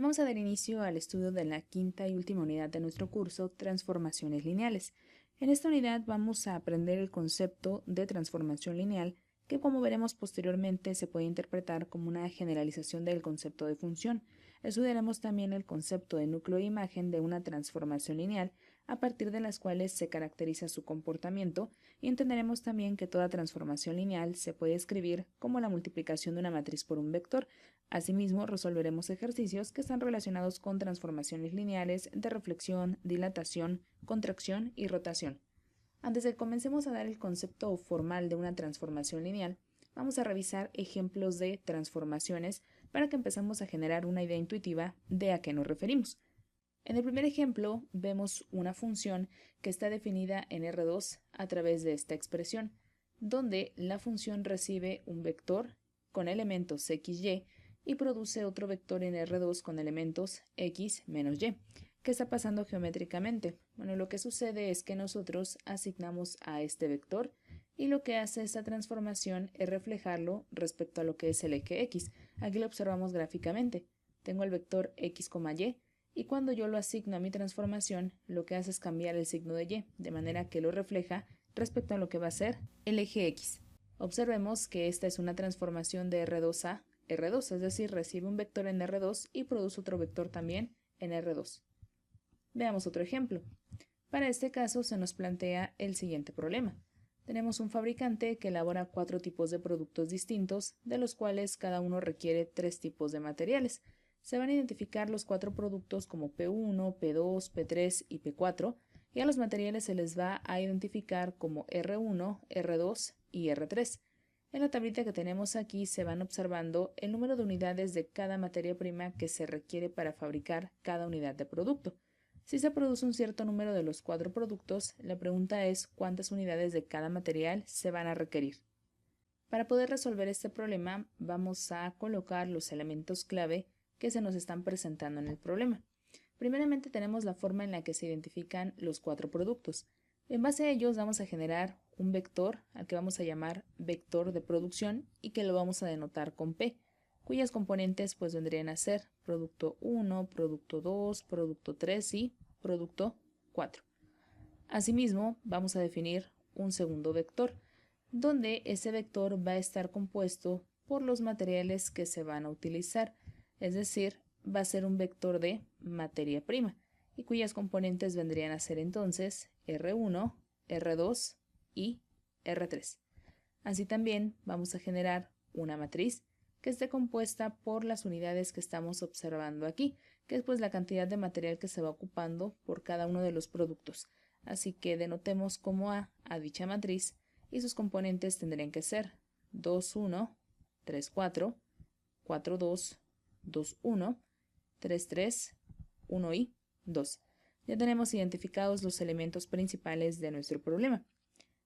Vamos a dar inicio al estudio de la quinta y última unidad de nuestro curso, Transformaciones Lineales. En esta unidad vamos a aprender el concepto de transformación lineal, que como veremos posteriormente se puede interpretar como una generalización del concepto de función. Estudiaremos también el concepto de núcleo de imagen de una transformación lineal, a partir de las cuales se caracteriza su comportamiento, y entenderemos también que toda transformación lineal se puede escribir como la multiplicación de una matriz por un vector. Asimismo, resolveremos ejercicios que están relacionados con transformaciones lineales de reflexión, dilatación, contracción y rotación. Antes de que comencemos a dar el concepto formal de una transformación lineal, vamos a revisar ejemplos de transformaciones para que empecemos a generar una idea intuitiva de a qué nos referimos. En el primer ejemplo vemos una función que está definida en R2 a través de esta expresión, donde la función recibe un vector con elementos xy y produce otro vector en R2 con elementos x menos y. ¿Qué está pasando geométricamente? Bueno, lo que sucede es que nosotros asignamos a este vector y lo que hace esta transformación es reflejarlo respecto a lo que es el eje x. Aquí lo observamos gráficamente. Tengo el vector x, y cuando yo lo asigno a mi transformación, lo que hace es cambiar el signo de y, de manera que lo refleja respecto a lo que va a ser el eje x. Observemos que esta es una transformación de R2 a R2, es decir, recibe un vector en R2 y produce otro vector también en R2. Veamos otro ejemplo. Para este caso se nos plantea el siguiente problema. Tenemos un fabricante que elabora 4 tipos de productos distintos, de los cuales cada uno requiere 3 tipos de materiales. Se van a identificar los 4 productos como P1, P2, P3 y P4, y a los materiales se les va a identificar como R1, R2 y R3. En la tablita que tenemos aquí se van observando el número de unidades de cada materia prima que se requiere para fabricar cada unidad de producto. Si se produce un cierto número de los 4 productos, la pregunta es cuántas unidades de cada material se van a requerir. Para poder resolver este problema, vamos a colocar los elementos clave que se nos están presentando en el problema. Primeramente tenemos la forma en la que se identifican los 4 productos. En base a ellos vamos a generar un vector al que vamos a llamar vector de producción y que lo vamos a denotar con P, cuyas componentes pues vendrían a ser producto 1, producto 2, producto 3 y producto 4. Asimismo, vamos a definir un segundo vector, donde ese vector va a estar compuesto por los materiales que se van a utilizar, es decir, va a ser un vector de materia prima, y cuyas componentes vendrían a ser entonces R1, R2 y R3. Así también vamos a generar una matriz que esté compuesta por las unidades que estamos observando aquí, que es pues la cantidad de material que se va ocupando por cada uno de los productos. Así que denotemos como A dicha matriz y sus componentes tendrían que ser 2, 1, 3, 4, 4, 2, 2, 1, 3, 3, 1 y 2. Ya tenemos identificados los elementos principales de nuestro problema.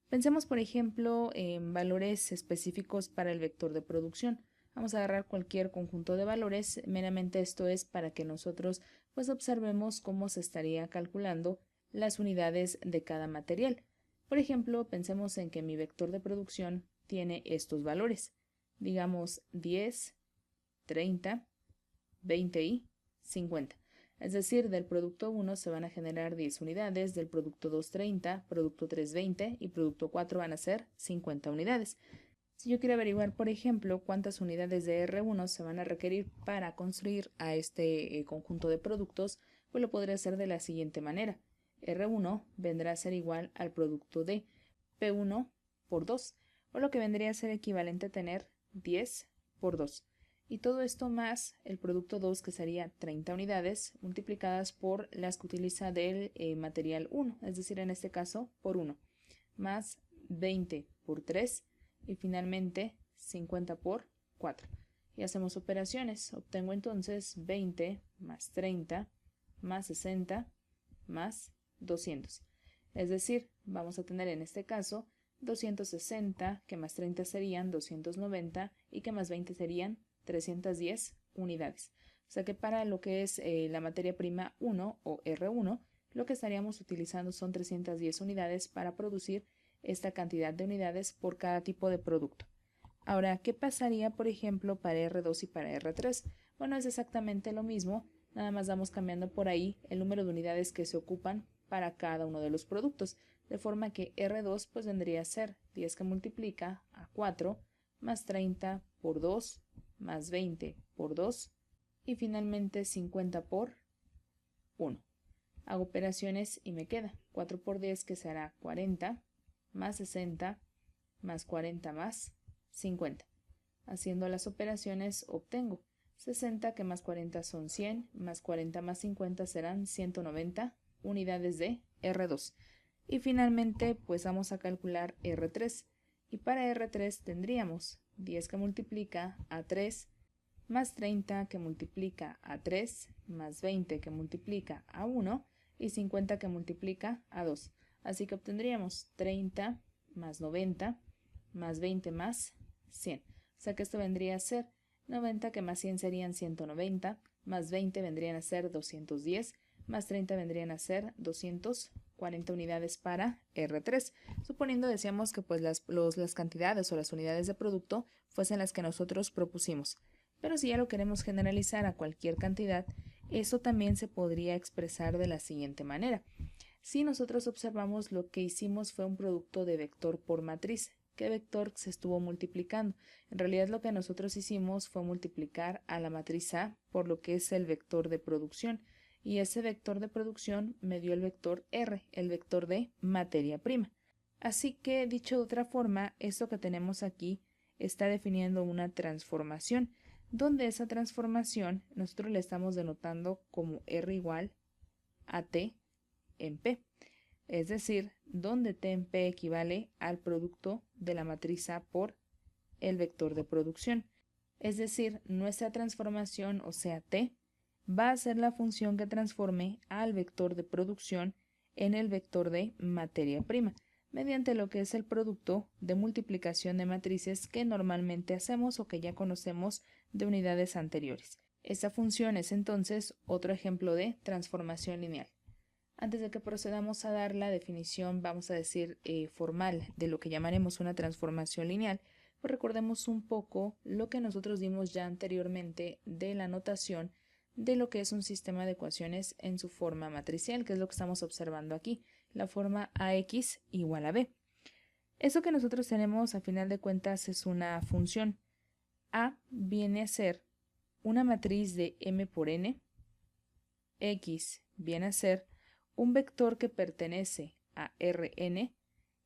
Pensemos, por ejemplo, en valores específicos para el vector de producción. Vamos a agarrar cualquier conjunto de valores, meramente esto es para que nosotros pues observemos cómo se estaría calculando las unidades de cada material. Por ejemplo, pensemos en que mi vector de producción tiene estos valores, digamos 10, 30, 20 y 50. Es decir, del producto 1 se van a generar 10 unidades, del producto 2 30, producto 3 20 y producto 4 van a ser 50 unidades. Si yo quiero averiguar, por ejemplo, cuántas unidades de R1 se van a requerir para construir a este conjunto de productos, pues lo podré hacer de la siguiente manera. R1 vendrá a ser igual al producto de P1 por 2, o lo que vendría a ser equivalente a tener 10 por 2. Y todo esto más el producto 2, que sería 30 unidades, multiplicadas por las que utiliza del material 1, es decir, en este caso por 1, más 20 por 3 y finalmente 50 por 4. Y hacemos operaciones. Obtengo entonces 20 más 30 más 60 más 200. Es decir, vamos a tener en este caso 260, que más 30 serían 290 y que más 20 serían 310 unidades. O sea que para lo que es la materia prima 1 o R1, lo que estaríamos utilizando son 310 unidades para producir esta cantidad de unidades por cada tipo de producto. Ahora, ¿qué pasaría, por ejemplo, para R2 y para R3? Bueno, es exactamente lo mismo, Nada más vamos cambiando por ahí el número de unidades que se ocupan para cada uno de los productos, de forma que R2 pues vendría a ser 10 que multiplica a 4 más 30 por 2 más 20 por 2 y finalmente 50 por 1. Hago operaciones y me queda 4 por 10 que será 40 más 60 más 40 más 50. Haciendo las operaciones obtengo 60 que más 40 son 100, más 40 más 50 serán 190 unidades de R2. Y finalmente pues vamos a calcular R3. Y para R3 tendríamos 10 que multiplica a 3 más 30 que multiplica a 3 más 20 que multiplica a 1 y 50 que multiplica a 2. Así que obtendríamos 30 más 90 más 20 más 100. O sea que esto vendría a ser 90 que más 100 serían 190, más 20 vendrían a ser 210, más 30 vendrían a ser 240 unidades para R3, suponiendo decíamos que pues las cantidades o las unidades de producto fuesen las que nosotros propusimos. Pero si ya lo queremos generalizar a cualquier cantidad, eso también se podría expresar de la siguiente manera. Si nosotros observamos, lo que hicimos fue un producto de vector por matriz. ¿Qué vector se estuvo multiplicando? En realidad lo que nosotros hicimos fue multiplicar a la matriz A por lo que es el vector de producción. Y ese vector de producción me dio el vector R, el vector de materia prima. Así que, dicho de otra forma, esto que tenemos aquí está definiendo una transformación, donde esa transformación nosotros le estamos denotando como R igual a T en P. Es decir, donde T en P equivale al producto de la matriz A por el vector de producción. Es decir, nuestra transformación, o sea T, va a ser la función que transforme al vector de producción en el vector de materia prima, mediante lo que es el producto de multiplicación de matrices que normalmente hacemos o que ya conocemos de unidades anteriores. Esta función es entonces otro ejemplo de transformación lineal. Antes de que procedamos a dar la definición, vamos a decir, formal de lo que llamaremos una transformación lineal, pues recordemos un poco lo que nosotros vimos ya anteriormente de la notación de lo que es un sistema de ecuaciones en su forma matricial, que es lo que estamos observando aquí, la forma AX igual a B. Eso que nosotros tenemos a final de cuentas es una función. A viene a ser una matriz de M por N, X viene a ser un vector que pertenece a Rn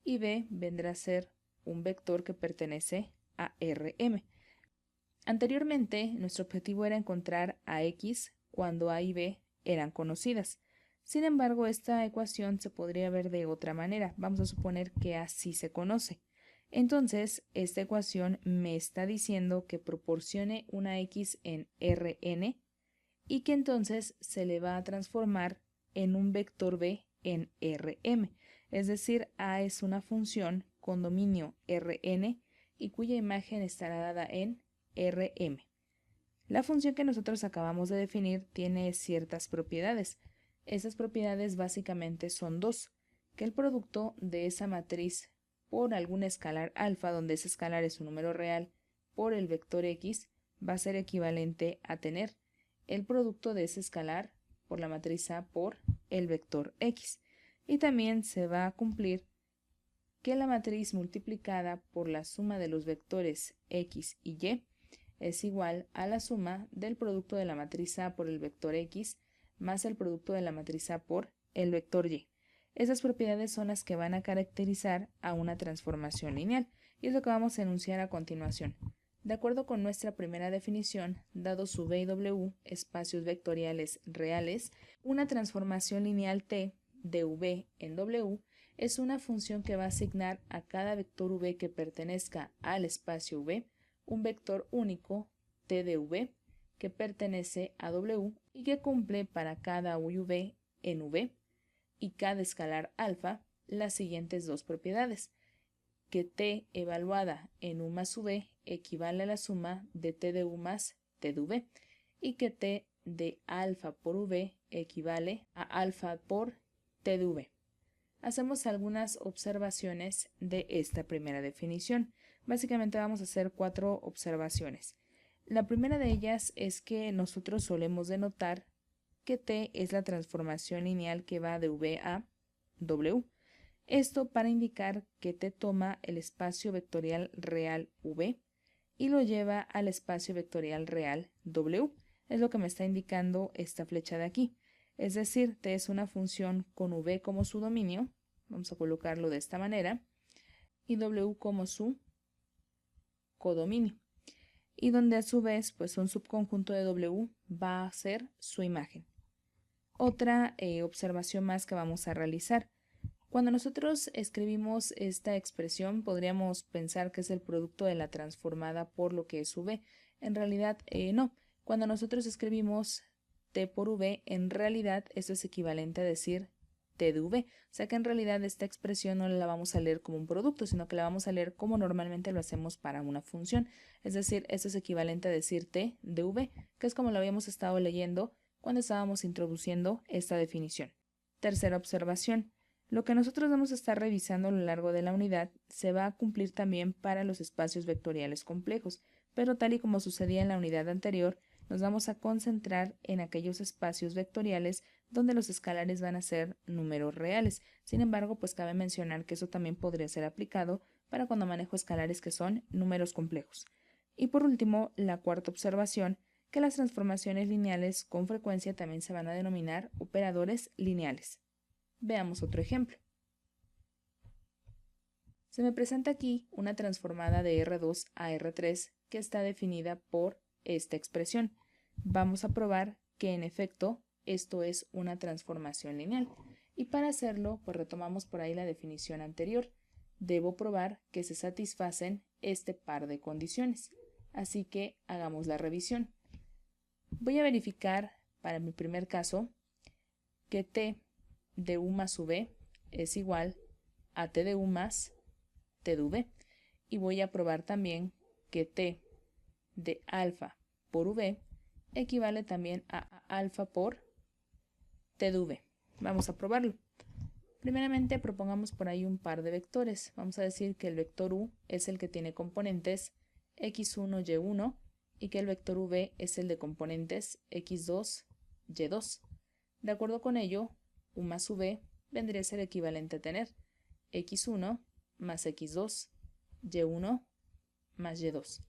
y B vendrá a ser un vector que pertenece a Rm. Anteriormente, nuestro objetivo era encontrar a X cuando A y B eran conocidas. Sin embargo, esta ecuación se podría ver de otra manera. Vamos a suponer que A sí se conoce. Entonces, esta ecuación me está diciendo que proporcione una X en Rn y que entonces se le va a transformar en un vector B en Rm, es decir, A es una función con dominio Rn y cuya imagen estará dada en Rm. La función que nosotros acabamos de definir tiene ciertas propiedades. Esas propiedades básicamente son dos, que el producto de esa matriz por algún escalar alfa, donde ese escalar es un número real, por el vector x, va a ser equivalente a tener el producto de ese escalar por la matriz A por el vector x. Y también se va a cumplir que la matriz multiplicada por la suma de los vectores x y y es igual a la suma del producto de la matriz A por el vector x más el producto de la matriz A por el vector y. Esas propiedades son las que van a caracterizar a una transformación lineal y es lo que vamos a enunciar a continuación. De acuerdo con nuestra primera definición, dado su V y W, espacios vectoriales reales, una transformación lineal T de V en W es una función que va a asignar a cada vector V que pertenezca al espacio V un vector único T de V que pertenece a W y que cumple para cada U y V en V y cada escalar alfa las siguientes dos propiedades: que T evaluada en U más V equivale a la suma de T de U más T de V y que T de alfa por V equivale a alfa por T de V. Hacemos algunas observaciones de esta primera definición. Básicamente vamos a hacer 4 observaciones. La primera de ellas es que nosotros solemos denotar que t es la transformación lineal que va de v a w. Esto para indicar que t toma el espacio vectorial real v y lo lleva al espacio vectorial real w. Es lo que me está indicando esta flecha de aquí. Es decir, t es una función con v como su dominio, vamos a colocarlo de esta manera, y w como su codominio. Y donde a su vez, pues un subconjunto de w va a ser su imagen. Otra observación más que vamos a realizar. Cuando nosotros escribimos esta expresión, podríamos pensar que es el producto de la transformada por lo que es v. En realidad, no. Cuando nosotros escribimos t por v, en realidad esto es equivalente a decir t de v. O sea que en realidad esta expresión no la vamos a leer como un producto, sino que la vamos a leer como normalmente lo hacemos para una función. Es decir, esto es equivalente a decir t de v, que es como lo habíamos estado leyendo cuando estábamos introduciendo esta definición. Tercera observación. Lo que nosotros vamos a estar revisando a lo largo de la unidad se va a cumplir también para los espacios vectoriales complejos, pero tal y como sucedía en la unidad anterior, nos vamos a concentrar en aquellos espacios vectoriales donde los escalares van a ser números reales. Sin embargo, pues cabe mencionar que eso también podría ser aplicado para cuando manejo escalares que son números complejos. Y por último, la cuarta observación, que las transformaciones lineales con frecuencia también se van a denominar operadores lineales. Veamos otro ejemplo. Se me presenta aquí una transformada de R2 a R3 que está definida por esta expresión. Vamos a probar que en efecto esto es una transformación lineal. Y para hacerlo, pues retomamos por ahí la definición anterior. Debo probar que se satisfacen este par de condiciones. Así que hagamos la revisión. Voy a verificar para mi primer caso que t de u más v es igual a t de u más t de v. Y voy a probar también que t de alfa por v equivale también a alfa por t de v. Vamos a probarlo. Primeramente propongamos por ahí un par de vectores. Vamos a decir que el vector u es el que tiene componentes x1, y1 y que el vector v es el de componentes x2, y2. De acuerdo con ello, u más v vendría a ser equivalente a tener x1 más x2, y1 más y2.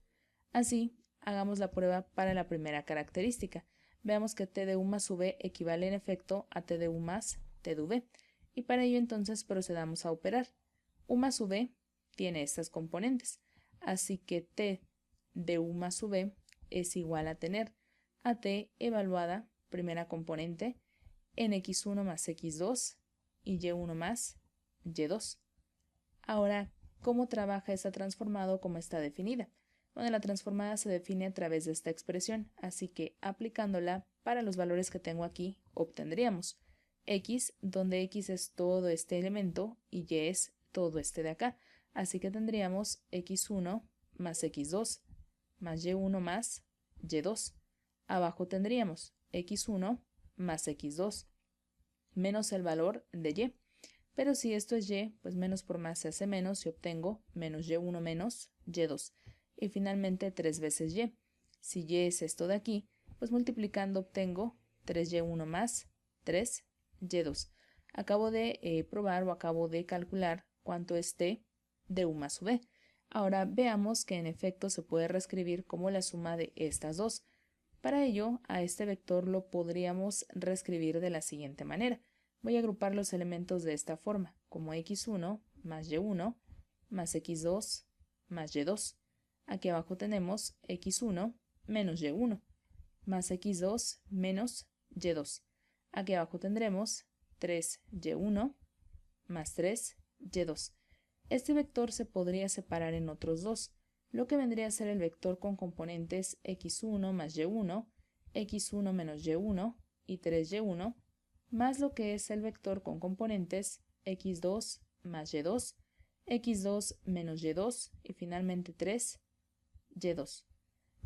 Así, hagamos la prueba para la primera característica. Veamos que t de u más v equivale en efecto a t de u más t de v. Y para ello entonces procedamos a operar. U más v tiene estas componentes. Así que t de u más v es igual a tener a t evaluada, primera componente, en x1 más x2 y y1 más y2. Ahora, ¿cómo trabaja esta transformada o cómo está definida? Bueno, la transformada se define a través de esta expresión, así que aplicándola para los valores que tengo aquí, obtendríamos x, donde x es todo este elemento y y es todo este de acá. Así que tendríamos x1 más x2 más y1 más y2. Abajo tendríamos x1 más x2 menos el valor de y. Pero si esto es y, pues menos por más se hace menos y obtengo menos y1 menos y2. Y finalmente 3 veces y. Si y es esto de aquí, pues multiplicando obtengo 3y1 más 3y2. Acabo de probar o acabo de calcular cuánto es t de u más v. Ahora veamos que en efecto se puede reescribir como la suma de estas dos. Para ello, a este vector lo podríamos reescribir de la siguiente manera. Voy a agrupar los elementos de esta forma, como x1 más y1 más x2 más y2. Aquí abajo tenemos x1 menos y1 más x2 menos y2. Aquí abajo tendremos 3y1 más 3y2. Este vector se podría separar en otros dos, lo que vendría a ser el vector con componentes x1 más y1, x1 menos y1 y 3y1, más lo que es el vector con componentes x2 más y2, x2 menos y2 y finalmente 3y2.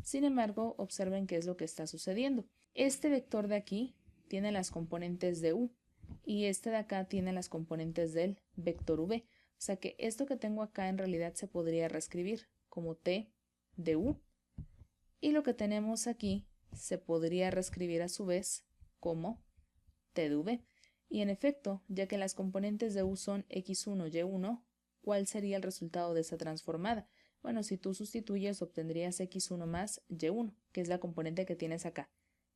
Sin embargo, observen qué es lo que está sucediendo. Este vector de aquí tiene las componentes de u y este de acá tiene las componentes del vector v. O sea que esto que tengo acá en realidad se podría reescribir como t de u y lo que tenemos aquí se podría reescribir a su vez como t de v. Y en efecto, ya que las componentes de u son x1, y1, ¿cuál sería el resultado de esa transformada? Bueno, si tú sustituyes obtendrías x1 más y1, que es la componente que tienes acá.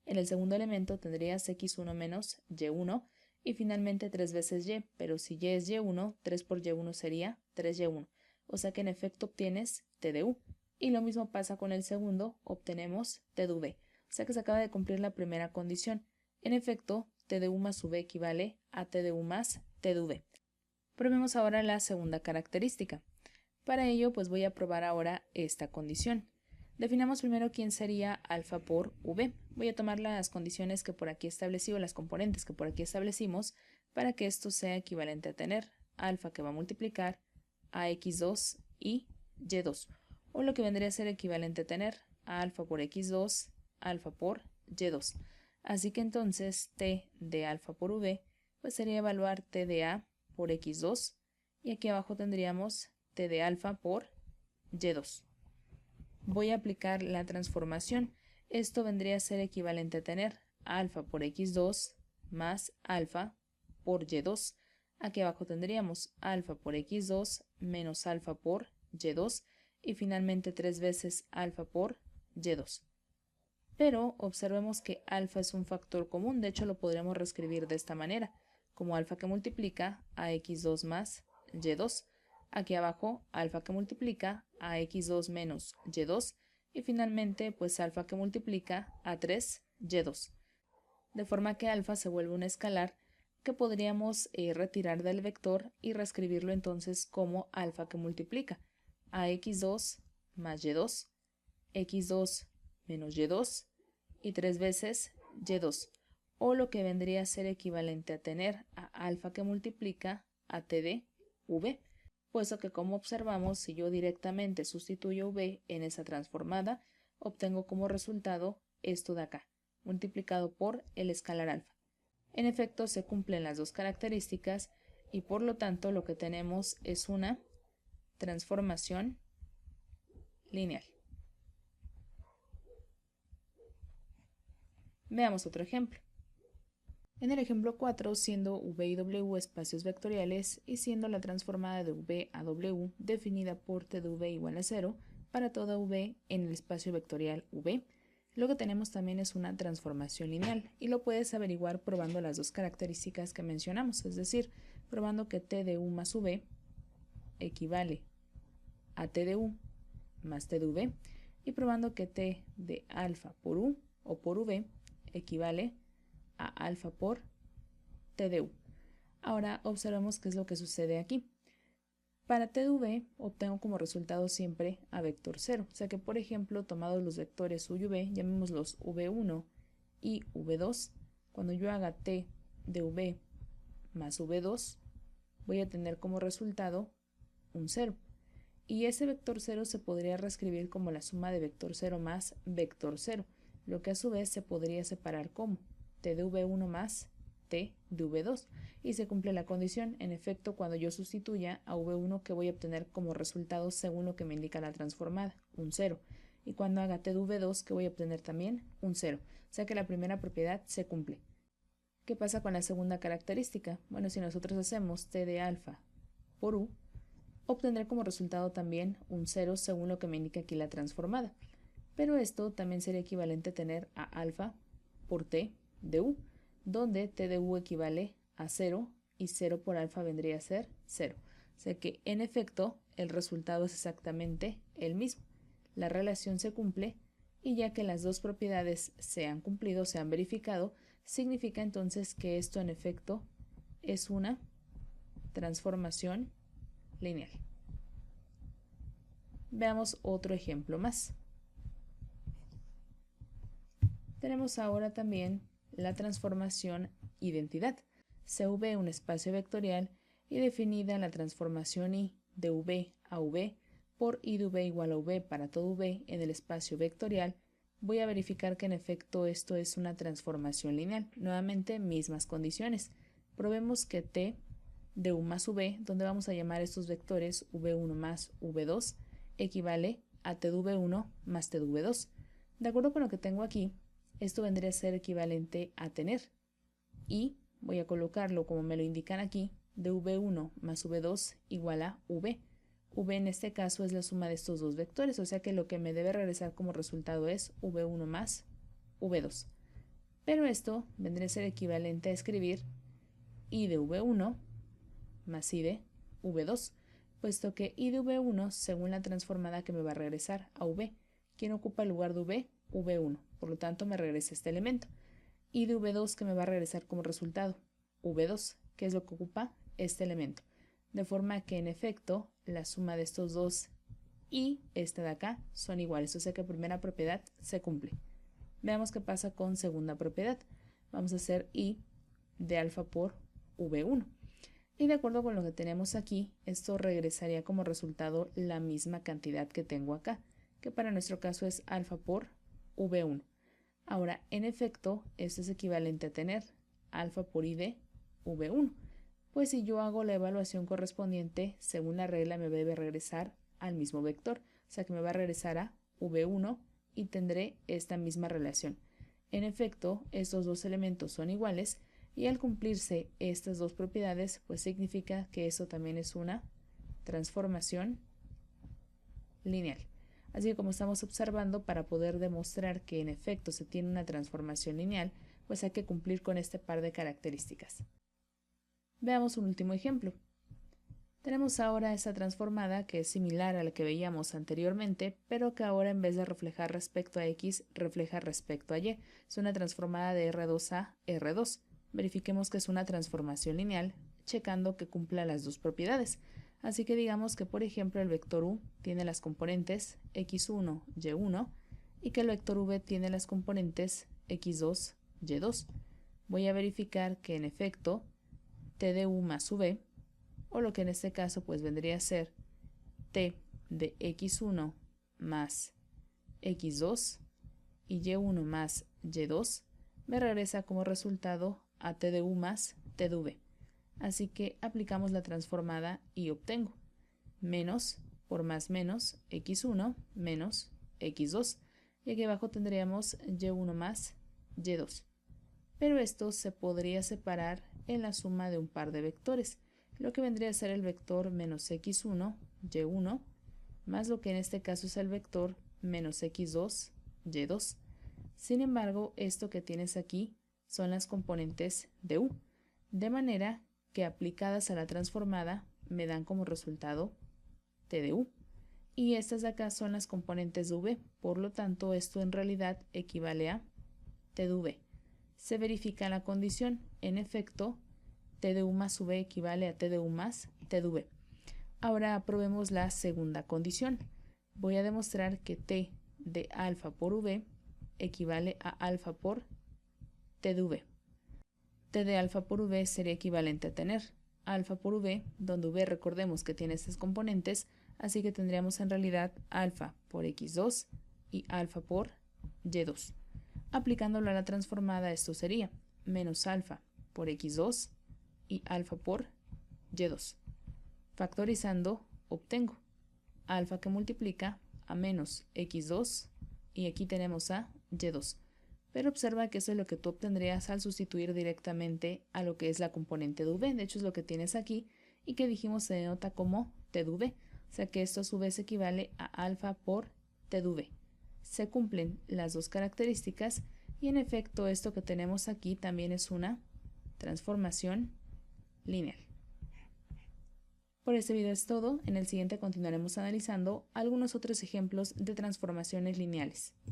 En el segundo elemento tendrías x1 menos y1 y finalmente 3 veces y, pero si y es y1, 3 por y1 sería 3y1. O sea que en efecto obtienes t de u. Y lo mismo pasa con el segundo, obtenemos t de v. O sea que se acaba de cumplir la primera condición. En efecto, t de u más v equivale a t de u más t de v. Probemos ahora la segunda característica. Para ello, pues voy a probar ahora esta condición. Definamos primero quién sería alfa por v. Voy a tomar las condiciones que por aquí establecí o las componentes que por aquí establecimos para que esto sea equivalente a tener alfa que va a multiplicar a x2 y y2, o lo que vendría a ser equivalente a tener a alfa por x2, alfa por y2. Así que entonces t de alfa por v pues sería evaluar t de a por x2 y aquí abajo tendríamos t de alfa por y2. Voy a aplicar la transformación. Esto vendría a ser equivalente a tener alfa por x2 más alfa por y2. Aquí abajo tendríamos alfa por x2 menos alfa por y2 y finalmente 3 veces alfa por y2. Pero observemos que alfa es un factor común, de hecho lo podríamos reescribir de esta manera, como alfa que multiplica a x2 más y2. Aquí abajo alfa que multiplica a x2 menos y2 y finalmente pues alfa que multiplica a 3y2. De forma que alfa se vuelve un escalar que podríamos retirar del vector y reescribirlo entonces como alfa que multiplica a x2 más y2, x2 menos y2 y 3 veces y2, o lo que vendría a ser equivalente a tener a alfa que multiplica a t de v, puesto que como observamos, si yo directamente sustituyo v en esa transformada, obtengo como resultado esto de acá, multiplicado por el escalar alfa. En efecto, se cumplen las dos características y por lo tanto lo que tenemos es una transformación lineal. Veamos otro ejemplo. En el ejemplo 4, siendo v y w espacios vectoriales y siendo la transformada de v a w definida por t de v igual a 0 para toda v en el espacio vectorial v, lo que tenemos también es una transformación lineal y lo puedes averiguar probando las dos características que mencionamos, es decir, probando que t de u más v equivale a t de u más t de v y probando que t de alfa por u o por v equivale a alfa por t de u. Ahora observemos qué es lo que sucede aquí. Para t de v obtengo como resultado siempre a vector 0, o sea que por ejemplo tomados los vectores u y v, llamémoslos v1 y v2, cuando yo haga t de v más v2 voy a tener como resultado un 0. Y ese vector 0 se podría reescribir como la suma de vector 0 más vector 0, lo que a su vez se podría separar como t de v1 más t de v2. Y se cumple la condición, en efecto, cuando yo sustituya a v1 que voy a obtener como resultado según lo que me indica la transformada, un 0. Y cuando haga t de v2 que voy a obtener también un 0. O sea que la primera propiedad se cumple. ¿Qué pasa con la segunda característica? Bueno, si nosotros hacemos t de alfa por u, obtendré como resultado también un 0 según lo que me indica aquí la transformada. Pero esto también sería equivalente a tener a alfa por t de u, donde t de u equivale a 0 y 0 por alfa vendría a ser 0. O sea que en efecto el resultado es exactamente el mismo. La relación se cumple y ya que las dos propiedades se han cumplido, se han verificado, significa entonces que esto en efecto es una transformación lineal. Veamos otro ejemplo más. Tenemos ahora también la transformación identidad. CV un espacio vectorial y definida la transformación I de V a V por I de V igual a V para todo V en el espacio vectorial, voy a verificar que en efecto esto es una transformación lineal. Nuevamente mismas condiciones. Probemos que T de U más V, donde vamos a llamar estos vectores V1 más V2, equivale a T de V1 más T de V2. De acuerdo con lo que tengo aquí, esto vendría a ser equivalente a tener y voy a colocarlo como me lo indican aquí, de v1 más v2 igual a v. V en este caso es la suma de estos dos vectores, o sea que lo que me debe regresar como resultado es v1 más v2. Pero esto vendría a ser equivalente a escribir i de v1 más i de v2, puesto que i de v1 según la transformada que me va a regresar a v. ¿Quién ocupa el lugar de v? v1, por lo tanto me regresa este elemento. I de v2 que me va a regresar como resultado v2, que es lo que ocupa este elemento. De forma que en efecto la suma de estos dos y esta de acá son iguales, o sea que primera propiedad se cumple. Veamos qué pasa con segunda propiedad. Vamos a hacer i de alfa por v1. Y de acuerdo con lo que tenemos aquí, esto regresaría como resultado la misma cantidad que tengo acá, que para nuestro caso es alfa por v1. Ahora, en efecto, esto es equivalente a tener alfa por i de v1. Pues si yo hago la evaluación correspondiente, según la regla me debe regresar al mismo vector, o sea que me va a regresar a v1 y tendré esta misma relación. En efecto, estos dos elementos son iguales y al cumplirse estas dos propiedades, pues significa que eso también es una transformación lineal. Así que como estamos observando, para poder demostrar que en efecto se tiene una transformación lineal, pues hay que cumplir con este par de características. Veamos un último ejemplo. Tenemos ahora esta transformada que es similar a la que veíamos anteriormente, pero que ahora en vez de reflejar respecto a x, refleja respecto a y. Es una transformada de R2 a R2. Verifiquemos que es una transformación lineal, checando que cumpla las dos propiedades. Así que digamos que, por ejemplo, el vector u tiene las componentes x1, y1, y que el vector v tiene las componentes x2, y2. Voy a verificar que en efecto t de u más v, o lo que en este caso pues vendría a ser t de x1 más x2 y y1 más y2, me regresa como resultado a t de u más t de v. Así que aplicamos la transformada y obtengo menos por más menos x1 menos x2. Y aquí abajo tendríamos y1 más y2. Pero esto se podría separar en la suma de un par de vectores, lo que vendría a ser el vector menos x1, y1, más lo que en este caso es el vector menos x2, y2. Sin embargo, esto que tienes aquí son las componentes de u, de manera que aplicadas a la transformada me dan como resultado t de u. Y estas de acá son las componentes de v, por lo tanto esto en realidad equivale a t de v. Se verifica la condición, en efecto, t de u más v equivale a t de u más t de v. Ahora probemos la segunda condición. Voy a demostrar que t de alfa por v equivale a alfa por t de v. T de alfa por v sería equivalente a tener alfa por v, donde v recordemos que tiene estas componentes, así que tendríamos en realidad alfa por x2 y alfa por y2. Aplicándolo a la transformada, esto sería menos alfa por x2 y alfa por y2. Factorizando, obtengo alfa que multiplica a menos x2 y aquí tenemos a y2. Pero observa que eso es lo que tú obtendrías al sustituir directamente a lo que es la componente de v. De hecho es lo que tienes aquí y que dijimos se denota como t de v. O sea que esto a su vez equivale a alfa por t de v. Se cumplen las dos características y en efecto esto que tenemos aquí también es una transformación lineal. Por este video es todo. En el siguiente continuaremos analizando algunos otros ejemplos de transformaciones lineales.